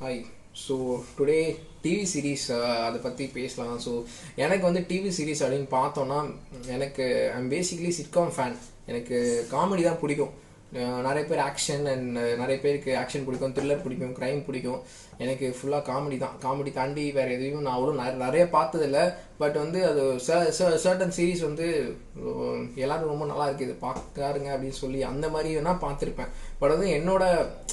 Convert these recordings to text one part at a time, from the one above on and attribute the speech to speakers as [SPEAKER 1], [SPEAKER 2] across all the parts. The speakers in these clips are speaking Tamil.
[SPEAKER 1] Hi. So today TV series அதை பற்றி பேசலாம். ஸோ எனக்கு வந்து டிவி சீரீஸ் அப்படின்னு பார்த்தோன்னா எனக்கு ஐம் பேசிக்லி சிட்காம் ஃபேன். எனக்கு காமெடி தான் பிடிக்கும். நிறைய பேர் ஆக்ஷன் அண்ட் நிறைய பேருக்கு ஆக்ஷன் பிடிக்கும், த்ரில்லர் பிடிக்கும், க்ரைம் பிடிக்கும். எனக்கு ஃபுல்லாக காமெடி தான். காமெடி தாண்டி வேறு எதையும் நான் அவ்வளோ நிறைய பார்த்ததில்ல. பட் வந்து அது சர்டன் சீரீஸ் வந்து எல்லாரும் ரொம்ப நல்லா இருக்குது, பார்க்காருங்க அப்படின்னு சொல்லி அந்த மாதிரி வேணால் பார்த்துருப்பேன். பட் வந்து என்னோட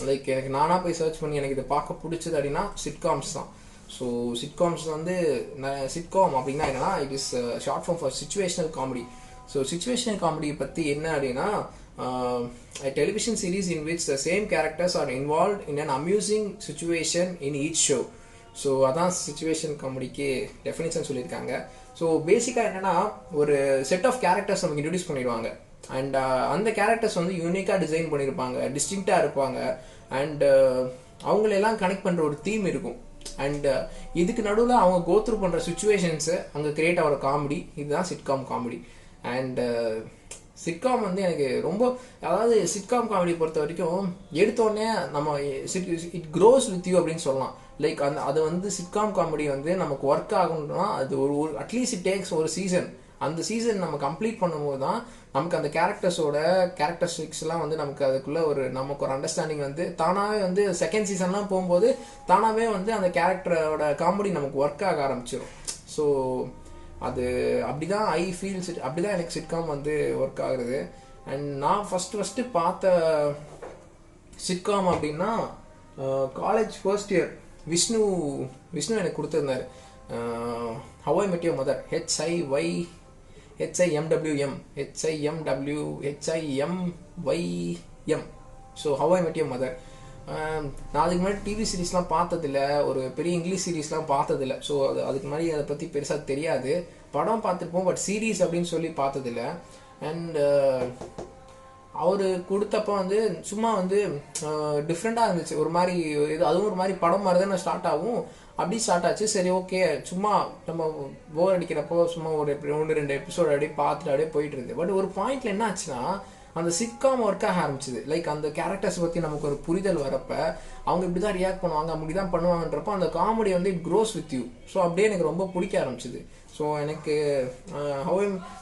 [SPEAKER 1] எனக்கு நானாக போய் சர்ச் பண்ணி எனக்கு இதை பார்க்க பிடிச்சது அப்படின்னா சிட்காம்ஸ் தான். ஸோ சிட்காம்ஸ் வந்து சிட்காம் அப்படின்னா என்னன்னா it is short form for situational comedy. So situational comedy பற்றி என்ன அப்படின்னா a television series in which the same characters are involved in an amusing situation in each show. So அதான் சிச்சுவேஷன் காமெடிக்கு டெஃபினேஷன் சொல்லியிருக்காங்க. ஸோ பேசிக்காக என்னென்னா ஒரு செட் ஆஃப் கேரக்டர்ஸ் நமக்கு இன்ட்ரடியூஸ் பண்ணிடுவாங்க. அண்ட் அந்த கேரக்டர்ஸ் வந்து யூனிக்காக டிசைன் பண்ணியிருப்பாங்க, டிஸ்டிங்க்டாக இருப்பாங்க. அண்ட் அவங்களெல்லாம் கனெக்ட் பண்ணுற ஒரு தீம் இருக்கும். அண்ட் இதுக்கு நடுவில் அவங்க கோத்ரூ பண்ணுற சுச்சுவேஷன்ஸு அங்கே கிரியேட் ஆகிற காமெடி, இதுதான் சிட்காம் காமெடி. அண்ட் சிட்காம் வந்து எனக்கு ரொம்ப, அதாவது சிட்காம் காமெடி பொறுத்த வரைக்கும் எடுத்தோடனே நம்ம இட் க்ரோஸ் வித் யூ அப்படின்னு சொல்லலாம். அது வந்து சிட்காம் காமெடி வந்து நமக்கு ஒர்க் ஆகணும்னா அது ஒரு அட்லீஸ்ட் இட் டேக்ஸ் ஒரு சீசன். அந்த சீசன் நம்ம கம்ப்ளீட் பண்ணும்போது தான் நமக்கு அந்த கேரக்டர்ஸோட கேரக்டரிஸ்டிக்ஸ்லாம் வந்து நமக்கு அதுக்குள்ள நமக்கு ஒரு அண்டர்ஸ்டாண்டிங் வந்து தானாகவே வந்து செகண்ட் சீசன்லாம் போகும்போது தானாகவே வந்து அந்த கேரக்டரோட காமெடி நமக்கு ஒர்க் ஆக ஆரம்பிச்சிடும். ஸோ அது அப்படிதான் ஐ ஃபீல் அப்படிதான் எனக்கு சிட்காம் வந்து ஒர்க் ஆகுறது. அண்ட் நான் ஃபஸ்ட்டு பார்த்த சிட்காம் அப்படின்னா காலேஜ் ஃபர்ஸ்ட் இயர் விஷ்ணு எனக்கு கொடுத்துருந்தாரு. How I met your mother, HIYM. So how I met your mother. நான் அதுக்கு முன்னாடி டிவி சீரீஸ்லாம் பார்த்ததில்ல, ஒரு பெரிய இங்கிலீஷ் சீரீஸ்லாம் பார்த்ததில்ல. ஸோ அதுக்கு முன்னாடி அதை பற்றி பெருசாக தெரியாது. படம் பார்த்துருப்போம், பட் சீரீஸ் அப்படின்னு சொல்லி பார்த்ததில்ல. அண்ட் அவர் கொடுத்தப்போ வந்து சும்மா வந்து டிஃப்ரெண்ட்டாக இருந்துச்சு. ஒரு மாதிரி அதுவும் ஒரு மாதிரி படம் மாதிரி தான் ஸ்டார்ட் ஆகும். அப்படி ஸ்டார்ட் ஆச்சு. சரி, ஓகே, சும்மா நம்ம போர் அடிக்கிறப்போ சும்மா ஒரு 1-2 எபிசோட் அப்படியே பார்த்துட்டு அப்படியே போயிட்டு இருந்தது. பட் ஒரு பாயிண்ட்ல என்ன ஆச்சுன்னா அந்த சிட்காம் ஒர்க் ஆக ஆரம்பிச்சிது. அந்த கேரக்டர்ஸ் பற்றி நமக்கு ஒரு புரிதல் வரப்ப அவங்க இப்படி தான் ரியாக்ட் பண்ணுவாங்க, அப்படி தான் பண்ணுவாங்கன்றப்போ அந்த காமெடி வந்து it cross with you. So அப்படியே எனக்கு ரொம்ப பிடிக்க ஆரம்பிச்சிது. ஸோ எனக்கு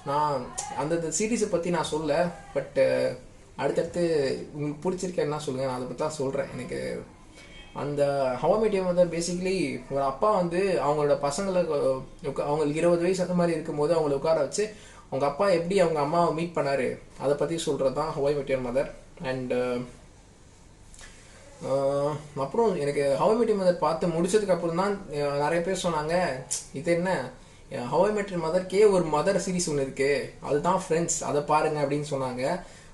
[SPEAKER 1] நான் அந்த சீரீஸை பற்றி நான் சொல்ல, பட் அடுத்தடுத்து உங்களுக்கு பிடிச்சிருக்கேன்னா சொல்லுங்கள், நான் அதை பற்றி தான் சொல்கிறேன். எனக்கு அந்த have I met your mother basically ஒரு அப்பா வந்து அவங்களோட பசங்களுக்கு அவங்களுக்கு 20 வயசு அந்த மாதிரி இருக்கும்போது அவங்களை உட்கார வச்சு அவங்க அப்பா எப்படி அவங்க அம்மாவை மீட் பண்ணாரு அதை பற்றி சொல்கிறது தான் have I met your mother. And அப்புறம் எனக்கு have I met your mother பார்த்து முடிச்சதுக்கு அப்புறம் தான் நிறைய பேர் சொன்னாங்க, இது என்ன ஹவ் ஐ மெட் யுவர் மதர்க்கே ஒரு மதர் சீரிஸ் ஒன்று இருக்கு, அதுதான் ஃப்ரெண்ட்ஸ், அதை பாருங்க அப்படின்னு சொன்னாங்க.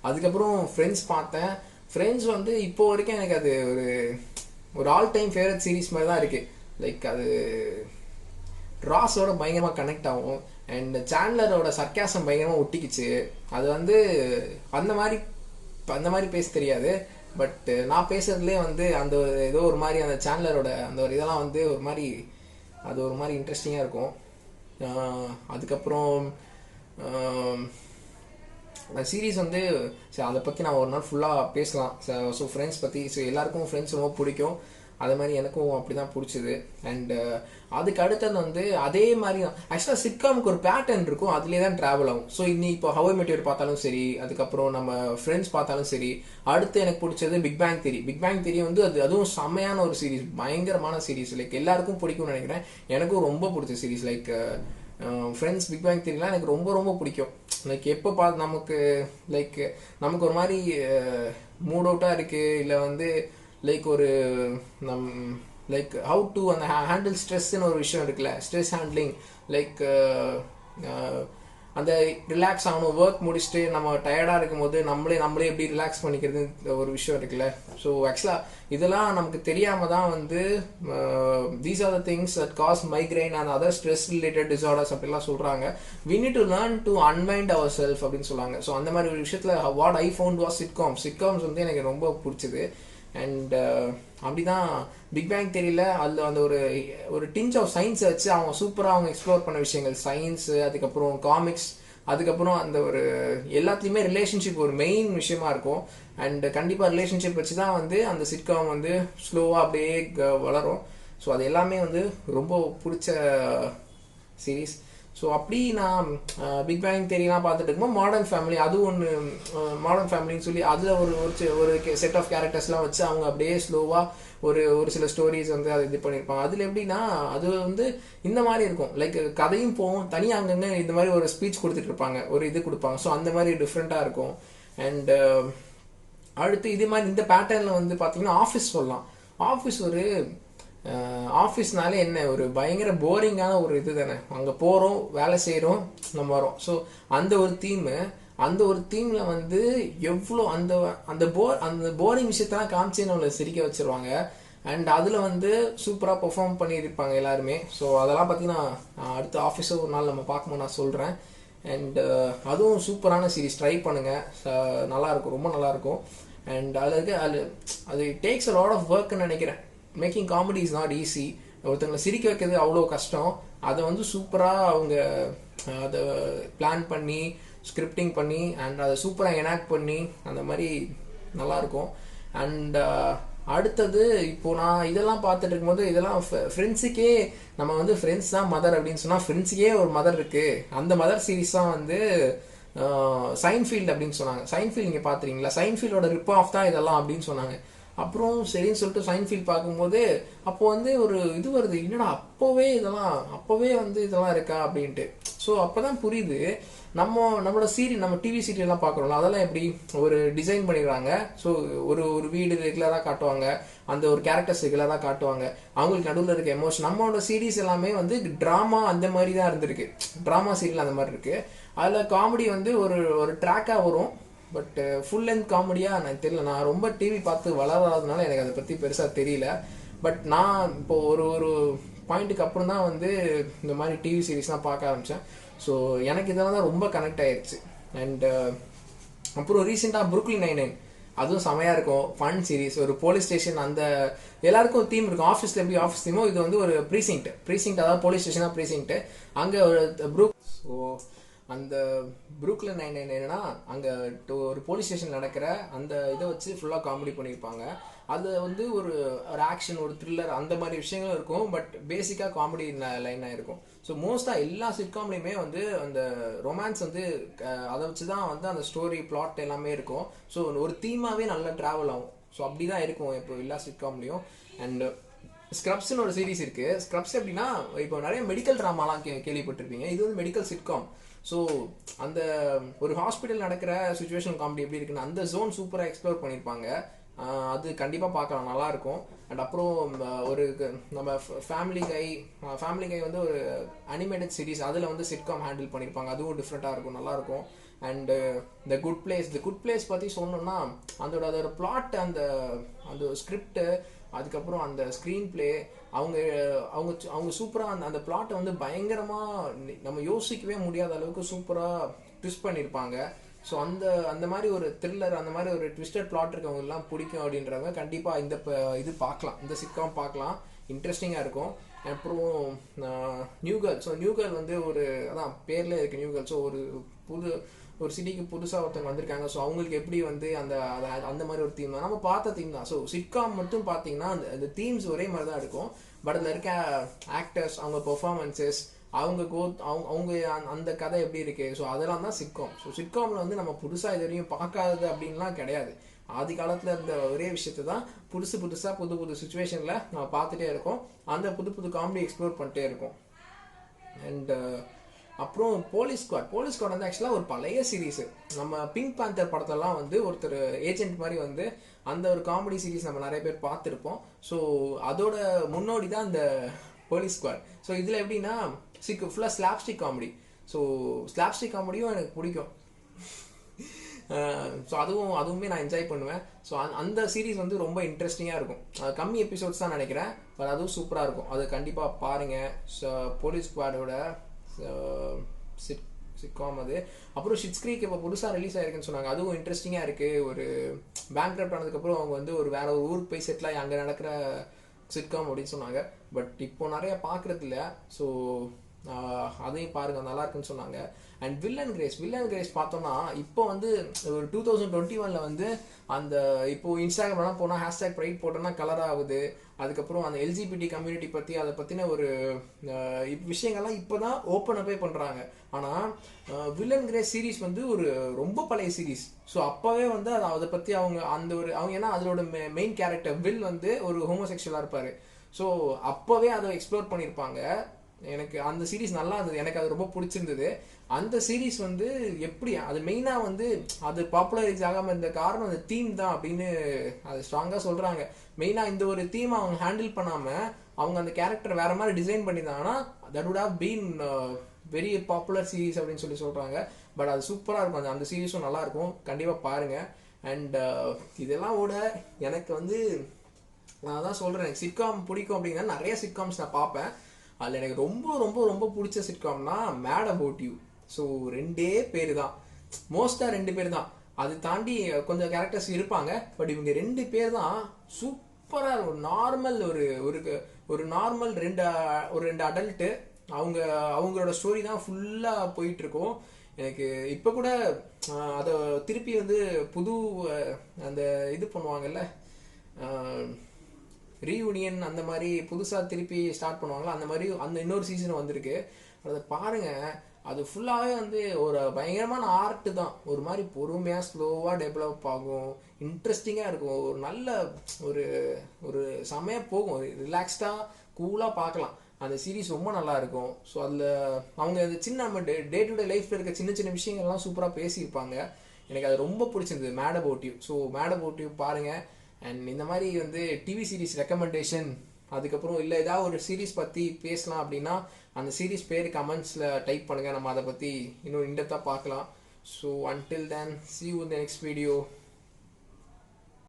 [SPEAKER 1] அதுக்கப்புறம் ஃப்ரெண்ட்ஸ் பார்த்தேன். ஃப்ரெண்ட்ஸ் வந்து இப்போ வரைக்கும் எனக்கு அது ஒரு ஆல் டைம் ஃபேவரட் சீரீஸ் மாதிரி தான் இருக்குது. அது ராஸோட பயங்கரமாக கனெக்ட் ஆகும். அண்ட் சேண்ட்லரோட சர்க்காசம் பயங்கரமாக ஒட்டிக்குச்சு. அது வந்து அந்த மாதிரி பேச தெரியாது. பட் நான் பேசுறதுலேயே வந்து அந்த ஏதோ ஒரு மாதிரி அந்த சேண்ட்லரோட அந்த ஒரு இதெல்லாம் வந்து ஒரு மாதிரி இன்ட்ரெஸ்டிங்காக இருக்கும். அதுக்கப்புறம் சீரீஸ் வந்து அதை பற்றி நான் ஒரு நாள் ஃபுல்லாக பேசலாம். ஸோ ஃப்ரெண்ட்ஸ் பற்றி, ஸோ எல்லாருக்கும் ஃப்ரெண்ட்ஸ் ரொம்ப பிடிக்கும், அதே மாதிரி எனக்கும் அப்படி தான் பிடிச்சிது. அண்ட் அதுக்கு அடுத்தது வந்து அதே மாதிரி தான் ஆக்சுவலாக சிட்காமுக்கு ஒரு பேட்டர்ன் இருக்கும், அதுலேயே தான் ட்ராவல் ஆகும். ஸோ இப்போ ஹவ் ஐ மெட் யுவர் பார்த்தாலும் சரி, அதுக்கப்புறம் நம்ம ஃப்ரெண்ட்ஸ் பார்த்தாலும் சரி, அடுத்து எனக்கு பிடிச்சது பிக் பேங் தியரி வந்து அதுவும் செம்மையான ஒரு சீரீஸ், பயங்கரமான சீரீஸ். எல்லாருக்கும் பிடிக்கும்னு நினைக்கிறேன். எனக்கும் ரொம்ப பிடிச்ச சீரீஸ். ஃப்ரெண்ட்ஸ், பிக் பேங் தியரிலாம் எனக்கு ரொம்ப ரொம்ப பிடிக்கும். எப்போ பார்த்து நமக்கு ஒரு மாதிரி மூட் அவுட்டாக இருக்குது, இல்லை வந்து ஒரு ஹவு டு அந்த ஹேண்டில் ஸ்ட்ரெஸ்ன்னு ஒரு விஷயம் இருக்குல்ல, ஸ்ட்ரெஸ் ஹேண்ட்லிங், அந்த ரிலாக்ஸ் ஆகணும், ஒர்க் முடிச்சுட்டு நம்ம டயர்டாக இருக்கும்போது நம்மளே எப்படி ரிலாக்ஸ் பண்ணிக்கிறது ஒரு விஷயம் இருக்குல்ல. ஸோ ஆக்சுவலாக இதெல்லாம் நமக்கு தெரியாமல் தான் வந்து these are the things that cause migraine and other stress related disorders அப்படிலாம் சொல்கிறாங்க. We need to learn to unwind our self அப்படின்னு சொல்லுவாங்க. ஸோ அந்த மாதிரி ஒரு விஷயத்தில் what I found was sitcoms வந்து எனக்கு ரொம்ப பிடிச்சது. அண்ட் அப்படிதான் பிக் பேங் தெரியல, அதில் அந்த ஒரு டிஞ்ச் ஆஃப் சயின்ஸை வச்சு அவங்க சூப்பராக எக்ஸ்ப்ளோர் பண்ண விஷயங்கள், சயின்ஸு, அதுக்கப்புறம் காமிக்ஸ், அதுக்கப்புறம் அந்த ஒரு எல்லாத்துலேயுமே ரிலேஷன்ஷிப் ஒரு மெயின் விஷயமா இருக்கும். அண்ட் கண்டிப்பாக ரிலேஷன்ஷிப் வச்சு தான் வந்து அந்த சிட்காம் வந்து ஸ்லோவாக அப்படியே வளரும். ஸோ அது எல்லாமே வந்து ரொம்ப பிடிச்ச சீரீஸ். ஸோ அப்படி நான் பிக் பேங் தியரிலாம் பார்த்துட்டு இருக்கும்போது மாடர்ன் ஃபேமிலி அது ஒன்று, மாடர்ன் ஃபேமிலின்னு சொல்லி அதில் ஒரு செட் ஆஃப் கேரக்டர்ஸ்லாம் வச்சு அவங்க அப்படியே ஸ்லோவாக ஒரு சில ஸ்டோரிஸ் வந்து அதை இது பண்ணியிருப்பாங்க. அதில் எப்படின்னா அது வந்து இந்த மாதிரி இருக்கும், லைக் கதையும் போகும், தனியாக அங்கங்கே இந்த மாதிரி ஒரு ஸ்பீச் கொடுத்துட்டு இருப்பாங்க, ஒரு இது கொடுப்பாங்க. ஸோ அந்த மாதிரி டிஃப்ரெண்ட்டாக இருக்கும். அண்ட் அடுத்து இது மாதிரி இந்த பேட்டர்னில் வந்து பார்த்தீங்கன்னா ஆஃபீஸ் சொல்லலாம். ஆஃபீஸ் ஒரு ஆஃபீஸ்னாலே என்ன ஒரு பயங்கர போரிங்கான ஒரு இது தானே. அங்கே போகிறோம், வேலை செய்கிறோம், நம்ம வரோம். ஸோ அந்த ஒரு தீமில் வந்து எவ்வளோ அந்த போரிங் விஷயத்தெல்லாம் காமிச்சு நம்மளை சிரிக்க வச்சிருவாங்க. அண்ட் அதில் வந்து சூப்பராக பெர்ஃபார்ம் பண்ணியிருப்பாங்க எல்லாருமே. ஸோ அதெல்லாம் பார்த்தீங்கன்னா அடுத்த ஆஃபீஸை ஒரு நாள் நம்ம பார்க்கும்போது நான் சொல்கிறேன். அண்ட் அதுவும் சூப்பரான சீரீஸ், ட்ரை பண்ணுங்கள், நல்லாயிருக்கும், ரொம்ப நல்லாயிருக்கும். அண்ட் அது டேக்ஸ் அ லாட் ஆஃப் ஒர்க்னு நினைக்கிறேன். Making comedy is not easy. ஒருத்தங்களை சிரிக்க வைக்கிறது அவ்வளோ கஷ்டம். அதை வந்து சூப்பராக அவங்க அதை பிளான் பண்ணி ஸ்கிரிப்டிங் பண்ணி அண்ட் அதை சூப்பராக எனாக்ட் பண்ணி அந்த மாதிரி நல்லாயிருக்கும். அண்ட் அடுத்தது இப்போ நான் இதெல்லாம் பார்த்துட்டு இருக்கும்போது இதெல்லாம் ஃப்ரெண்ட்ஸுக்கே நம்ம வந்து ஃப்ரெண்ட்ஸ் தான் மதர் அப்படின்னு சொன்னால் ஃப்ரெண்ட்ஸுக்கே ஒரு மதர் இருக்குது. அந்த மதர் சீரீஸ் தான் வந்து சைன்ஃபீல்டு அப்படின்னு சொன்னாங்க. சைன்ஃபீல்டு நீங்கள் பார்த்துறீங்களா? சைன்ஃபீல்டோட ரிப் ஆஃப் தான் இதெல்லாம் அப்படின்னு சொன்னாங்க. அப்புறம் சரின்னு சொல்லிட்டு சைன்ஃபீல்ட் பார்க்கும்போது அப்போ வந்து ஒரு இது வருது, என்னடா அப்போவே வந்து இதெல்லாம் இருக்கா அப்படின்ட்டு. ஸோ அப்போ தான் புரியுது நம்ம டிவி சீரியல்லாம் பார்க்குறோம்ல, அதெல்லாம் எப்படி ஒரு டிசைன் பண்ணிடுறாங்க. ஸோ ஒரு வீடு ரெகுலராக காட்டுவாங்க, அந்த ஒரு கேரக்டர்ஸ் ரெகுலராக காட்டுவாங்க, அவங்களுக்கு நடுவில் இருக்க எமோஷன். நம்மளோட சீரீஸ் எல்லாமே வந்து ட்ராமா அந்த மாதிரி தான் இருந்திருக்கு, ட்ராமா சீரியல் அந்த மாதிரி இருக்கு. அதில் காமெடி வந்து ஒரு ட்ராக்காக வரும். பட் ஃபுல் லென்த் காமெடியாக எனக்கு தெரியல. நான் ரொம்ப டிவி பார்த்து வளராதனால எனக்கு அதை பற்றி பெருசாக தெரியல. பட் நான் இப்போ ஒரு பாயிண்ட்டுக்கு அப்புறம் தான் வந்து இந்த மாதிரி டிவி சீரீஸ்லாம் பார்க்க ஆரம்பித்தேன். ஸோ எனக்கு இதெல்லாம் தான் ரொம்ப கனெக்ட் ஆயிடுச்சு. அண்ட் அப்புறம் ரீசெண்டாக புருக்லின் 99, அதுவும் செமையாக இருக்கும், ஃபன் சீரீஸ். ஒரு போலீஸ் ஸ்டேஷன், அந்த எல்லாருக்கும் தீம் இருக்கும். ஆஃபீஸில் எப்படி ஆஃபீஸ் தீமோ இது வந்து ஒரு ப்ரீசிங்க்ட், அதாவது போலீஸ் ஸ்டேஷனாக ப்ரீசிங்க்ட். அங்கே ஒரு ஸோ அந்த புருக்லின் 99 என்னன்னா அங்கே ஒரு போலீஸ் ஸ்டேஷன் நடக்கிற அந்த இதை வச்சு ஃபுல்லாக காமெடி பண்ணியிருப்பாங்க. அது வந்து ஒரு ஆக்ஷன், ஒரு த்ரில்லர் அந்த மாதிரி விஷயங்களும் இருக்கும். பட் பேசிக்காக காமெடி லைனாக இருக்கும். ஸோ மோஸ்ட்டாக எல்லா சிட்காம்லேயுமே வந்து அந்த ரொமான்ஸ் வந்து அதை வச்சு தான் வந்து அந்த ஸ்டோரி பிளாட் எல்லாமே இருக்கும். ஸோ ஒரு தீமாவே நல்லா ட்ராவல் ஆகும். ஸோ அப்படி தான் இருக்கும் இப்போ எல்லா சிட்காம்லேயும். அண்ட் ஸ்க்ரப்ஸ்னு ஒரு சீரீஸ் இருக்குது. ஸ்க்ரப்ஸ் எப்படின்னா இப்போ நிறைய மெடிக்கல் ட்ராமாலாம் கேள்விப்பட்டிருப்பீங்க. இது வந்து மெடிக்கல் சிட்காம். ஸோ அந்த ஒரு ஹாஸ்பிட்டல் நடக்கிற சுச்சுவேஷன் காமெடி எப்படி இருக்குன்னு அந்த ஜோன் சூப்பராக எக்ஸ்ப்ளோர் பண்ணியிருப்பாங்க. அது கண்டிப்பாக பார்க்கலாம், நல்லாயிருக்கும். அண்ட் அப்புறம் ஒரு நம்ம ஃபேமிலி கை வந்து ஒரு அனிமேட்டட் சீரீஸ், அதில் வந்து சிட்காம் ஹேண்டில் பண்ணியிருப்பாங்க. அதுவும் டிஃப்ரெண்ட்டாக இருக்கும், நல்லாயிருக்கும். அண்டு த குட் பிளேஸ் பற்றி சொன்னோம்னா அதோட பிளாட், அந்த ஸ்கிரிப்டு, அதுக்கப்புறம் அந்த ஸ்க்ரீன் பிளே, அவங்க சூப்பராக அந்த பிளாட்டை வந்து பயங்கரமாக நம்ம யோசிக்கவே முடியாத அளவுக்கு சூப்பராக ட்விஸ்ட் பண்ணியிருப்பாங்க. ஸோ அந்த மாதிரி ஒரு த்ரில்லர், அந்த மாதிரி ஒரு ட்விஸ்டட் பிளாட் இருக்கவங்கலாம் பிடிக்கும் அப்படின்றவங்க கண்டிப்பாக இது பார்க்கலாம், இந்த சிட்காம் பார்க்கலாம், இன்ட்ரெஸ்டிங்காக இருக்கும். அப்புறம் நியூ கேர்ள் வந்து அதான் பேர்ல இருக்கு நியூ கேர்ள். ஸோ ஒரு சிட்டிக்கு புதுசாக ஒருத்தவங்க வந்திருக்காங்க. ஸோ அவங்களுக்கு எப்படி வந்து அந்த மாதிரி ஒரு தீம் தான் நம்ம பார்த்த தீம் தான். ஸோ சிட்காம் மட்டும் பார்த்தீங்கன்னா அந்த தீம்ஸ் ஒரே மாதிரி தான் இருக்கும். பட் அதில் இருக்க ஆக்டர்ஸ், அவங்க பெர்ஃபார்மன்ஸஸ், அவங்க அந்த கதை எப்படி இருக்கு, ஸோ அதெல்லாம் தான் சிட்காம். ஸோ சிட்காமில் வந்து நம்ம புதுசாக இது வரையும் பார்க்காதது அப்படின்லாம் கிடையாது. ஆதி காலத்தில் இருந்த ஒரே விஷயத்தை தான் புதுசாக புது சுச்சுவேஷனில் நம்ம பார்த்துட்டே இருக்கோம். அந்த புது காமெடி எக்ஸ்ப்ளோர் பண்ணிட்டே இருக்கோம். அண்ட் அப்புறம் போலீஸ் ஸ்குவாட் வந்து ஆக்சுவலாக ஒரு பழைய சீரீஸ். நம்ம பிங்க் பேந்தர் படத்தெல்லாம் வந்து ஒருத்தர் ஏஜென்ட் மாதிரி வந்து அந்த ஒரு காமெடி சீரீஸ் நம்ம நிறைய பேர் பார்த்துருப்போம். ஸோ அதோட முன்னோடி தான் இந்த போலீஸ் ஸ்குவாட். ஸோ இதில் எப்படின்னா ஃபுல்லாக ஸ்லாப்ஸ்டிக் காமெடி. ஸோ ஸ்லாப்ஸ்டிக் காமெடியும் எனக்கு பிடிக்கும். ஸோ அதுவுமே நான் என்ஜாய் பண்ணுவேன். ஸோ அந்த சீரீஸ் வந்து ரொம்ப இன்ட்ரெஸ்டிங்காக இருக்கும். கம்மி எபிசோட்ஸ் தான் நினைக்கிறேன், பட் அதுவும் சூப்பராக இருக்கும். அது கண்டிப்பாக பாருங்கள். ஸோ போலீஸ் ஸ்குவாடோட சிட்காம் அது. அப்புறம் ஷிட்ஸ் க்ரீக் இப்போ புதுசாக ரிலீஸ் ஆயிருக்குன்னு சொன்னாங்க. அதுவும் இன்ட்ரெஸ்டிங்காக இருக்குது. ஒரு பேங்க்ரப்ட் ஆனதுக்கப்புறம் அவங்க வந்து வேற ஒரு ஊருக்கு போய் செட்டில் ஆகி அங்கே நடக்கிற சிட்காம் அப்படின்னு சொன்னாங்க. பட் இப்போ நிறைய பார்க்குறது இல்லை. ஸோ அதையும் பாருங்கள், நல்லா இருக்குன்னு சொன்னாங்க. அண்ட் வில் அண்ட் கிரேஸ் பார்த்தோம்னா இப்போ வந்து ஒரு 2021 வந்து அந்த இப்போ இன்ஸ்டாகிராம்லாம் போனால் ஹேஷ்டேக் ப்ரைட் போட்டோன்னா கலர் ஆகுது. அதுக்கப்புறம் அந்த எல்ஜிபிடி கம்யூனிட்டி பற்றி அதை பற்றின ஒரு விஷயங்கள்லாம் இப்போ தான் ஓப்பன் அப்பே பண்ணுறாங்க. ஆனால் வில் அண்ட் கிரேஸ் சீரீஸ் வந்து ஒரு ரொம்ப பழைய சீரீஸ். ஸோ அப்போவே வந்து அதை பற்றி அவங்க ஏன்னா அதோட மெயின் கேரக்டர் வில் வந்து ஒரு ஹோமோசெக்சுவலாக இருப்பார். ஸோ அப்போவே அதை எக்ஸ்ப்ளோர் பண்ணியிருப்பாங்க. எனக்கு அந்த சீரீஸ் நல்லா இருந்தது, எனக்கு அது ரொம்ப பிடிச்சிருந்தது. அந்த சீரீஸ் வந்து எப்படி அது மெயினாக வந்து அது பாப்புலரைஸ் ஆகாமல் இருந்த காரணம் அந்த தீம் தான் அப்படின்னு அது ஸ்ட்ராங்காக சொல்கிறாங்க. மெயினாக இந்த ஒரு தீம் அவங்க ஹேண்டில் பண்ணாமல் அவங்க அந்த கேரக்டர் வேற மாதிரி டிசைன் பண்ணியிருந்தாங்கன்னா that would have been very popular series அப்படின்னு சொல்கிறாங்க. பட் அது சூப்பராக இருக்கும், அந்த சீரீஸும் நல்லாயிருக்கும், கண்டிப்பாக பாருங்கள். அண்ட் இதெல்லாம் விட எனக்கு வந்து நான் தான் சொல்கிறேன், எனக்கு சிட்காம் பிடிக்கும் அப்படின்னா நிறைய சிட்காம்ஸ் நான் பார்ப்பேன். அதில் எனக்கு ரொம்ப ரொம்ப ரொம்ப பிடிச்ச சிட்காம்னா மேட் அபவுட் யூ. ஸோ 2 பேர் தான், மோஸ்ட்டாக 2 பேர் தான். அது தாண்டி கொஞ்சம் கேரக்டர்ஸ் இருப்பாங்க, பட் இவங்க 2 பேர் தான் சூப்பராக இருக்கும். நார்மல் ஒரு நார்மல் ரெண்டு அடல்ட்டு அவங்களோட ஸ்டோரி தான் ஃபுல்லாக போயிட்டுருக்கோம். எனக்கு இப்போ கூட அதை திருப்பி வந்து புது அந்த இது பண்ணுவாங்கல்ல ரீயூனியன், அந்த மாதிரி புதுசாக திருப்பி ஸ்டார்ட் பண்ணுவாங்களா, அந்த மாதிரி அந்த இன்னொரு சீசன் வந்திருக்கு. அதை பாருங்கள், அது ஃபுல்லாகவே வந்து ஒரு பயங்கரமான ஆர்ட்டு தான். ஒரு மாதிரி பொறுமையாக ஸ்லோவாக டெவலப் ஆகும், இன்ட்ரெஸ்டிங்காக இருக்கும், ஒரு நல்ல ஒரு ஒரு செமையாக போகும், ரிலாக்ஸ்டாக கூலாக பார்க்கலாம். அந்த சீரீஸ் ரொம்ப நல்லா இருக்கும். ஸோ அதில் அவங்க அந்த சின்ன நம்ம டே டு டே லைஃப்பில் இருக்க சின்ன சின்ன விஷயங்கள்லாம் சூப்பராக பேசியிருப்பாங்க. எனக்கு அது ரொம்ப பிடிச்சிருந்தது mad about you. So mad about you பாருங்கள். அண்ட் இந்த மாதிரி வந்து டிவி சீரீஸ் ரெக்கமெண்டேஷன், அதுக்கப்புறம் இல்லை ஏதாவது ஒரு சீரீஸ் பற்றி பேசலாம் அப்படின்னா அந்த சீரீஸ் பேர் கமெண்ட்ஸில் டைப் பண்ணுங்கள், நம்ம அதை பற்றி இன்னும் இன்டெப்த்தாக பார்க்கலாம். So until then, see you in the next video.